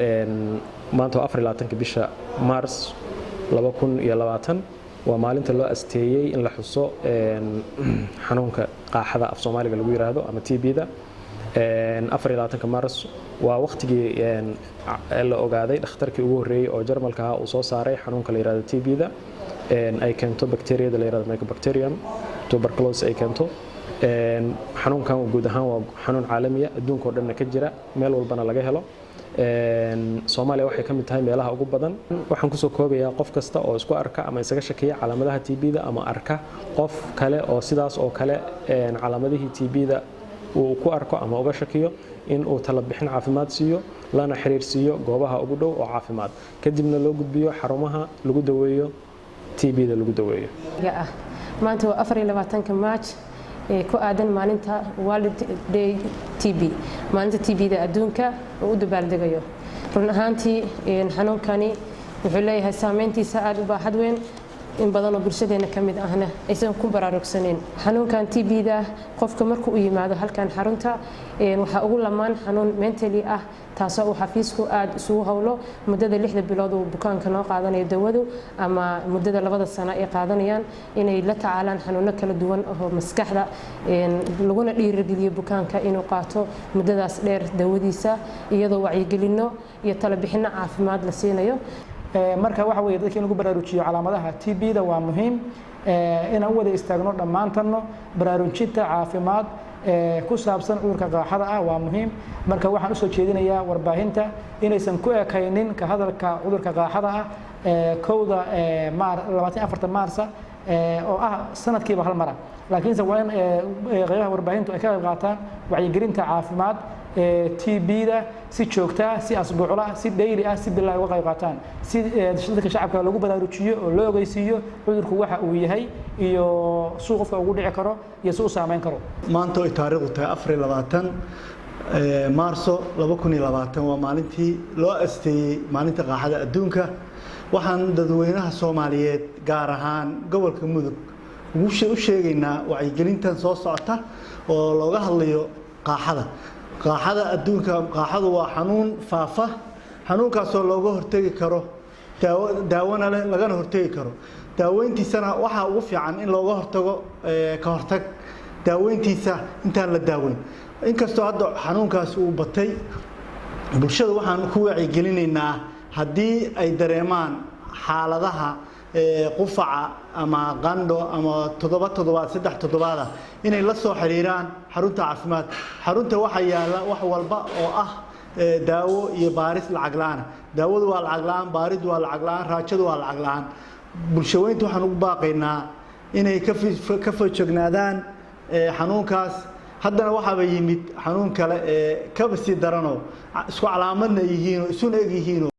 maanta 24 bisha Mars 2020 waa maalinta loo asteeyay in la xuso xanuunka qaaxada af Soomaaliga lagu yiraahdo ama TB-da 24 Mars waa waqtigii la ogaaday dhakhtarkii ugu horeeyay oo Jarmalka ah uu soo saaray xanuunka la yiraahdo TB-da ay keento bakteeriyada la yiraahdo Mycobacterium tuberculosis ay keento xanuunkan guud ahaan waa xanuun caalami ah adduunka oo dhan ka jira meel walbana laga helo Soomaaliya waxay ka mid tahay meelaha ugu badan waxaan ku soo koobayaa qof kasta oo isku arka ama isaga shakiya calaamadaha TB-da ama arka qof kale oo sidaas oo kale calaamadihii TB-da uu ku arko ama uga shakiyo in uu talo bixin caafimaad siiyo lana xiriirsiiyo goobaha ugu dhow oo caafimaad kadibna loo gudbiyo xarumaha lagu daweeyo TB-da lagu daweeyo maanta waa 24 March ku aadan maalinta World Day TB maalinta TB-da adduunka oo u dabaaldegayo run ahaantii xanuunkani wuxuu leeyahay saameyntiisa aad u baaxad weyn in badan oo bulshadeena kamid ahna aysan ku baraarugsaneen xanuunkan TB-da qofka markuu u yimaado halkan xarunta waxa ugu lamaan xanuun mentally ah taasoo uu xafiisku aad isugu hawlo muddada 6 bilood oo bukaanka noo qaadanayo dawadu ama muddada 2 sano ay qaadanayaan inay la tacaalaan xanuuno kala duwan oo maskaxda laguna dhiirigeliyo bukaanka inuu qaato muddadaas dheer dawadiisa iyadoo wacyigelino iyo talo bixin caafimaad la siinayo marka waxa weeye dadka in lagu baraarujiyo calaamadaha TB-da waa muhiim in aan wada istaagno dhamaantanno baraarujinta caafimaad ku saabsan cudurka qaaxada ah waa muhiim marka waxaan u soo jeedinayaa warbaahinta inaysan ku ekaynin ka hadalka cudurka qaaxada ah kowda 24 Maars oo ah sanadkiiba hal mar laakiinse waa in qaybaha warbaahintu ay ka qayb qaataan wacyigelinta caafimaad TB-da si joogta si asbuucla si daily ah si bilaa uga qayb qaataan si dadka shacabka lagu baraarujiyo oo loo ogeysiiyo cudurku waxa uu yahay iyo suu qofka ugu dhici karo iyo suu saameyn karo maanta ay taariikhdu tahay 24 Maarso 2020 waa maalintii loo asteeyay maalinta qaaxada adduunka waxaan dadweynaha Soomaaliyeed gaar ahaan gobolka Mudug u sheegaynaa wacyigelintan soo socota oo looga hadlayo qaaxada adduunka qaaxadu waa xanuun faafa xanuunkaas oo looga hortagi karo daawona lagana hortagi karo daaweyntiisana waxa ugu fiican in looga hortago ka hortag daaweyntiisa intaan la daaweyn inkastoo hadda xanuunkaas uu batay bulshada waxaan ku wacyigelinaynaa haddii ay dareemaan xaaladaha qufaca ama qandho ama 3 toddobaad inay la soo xiriiraan xarunta caafimaad xarunta waxa yaala wax walba oo ah daawo iyo baaris lacag la'aan daawadu waa lacag la'aan baaridu waa lacag la'aan raajadu waa lacag la'aan bulshadeyntu waxaan ugu baaqaynaa inay ka foojignaadaan xanuunkaas haddana waxaba yimid xanuun kale ka sii darano isku calaamadna yihiin oo isu eeg yihiin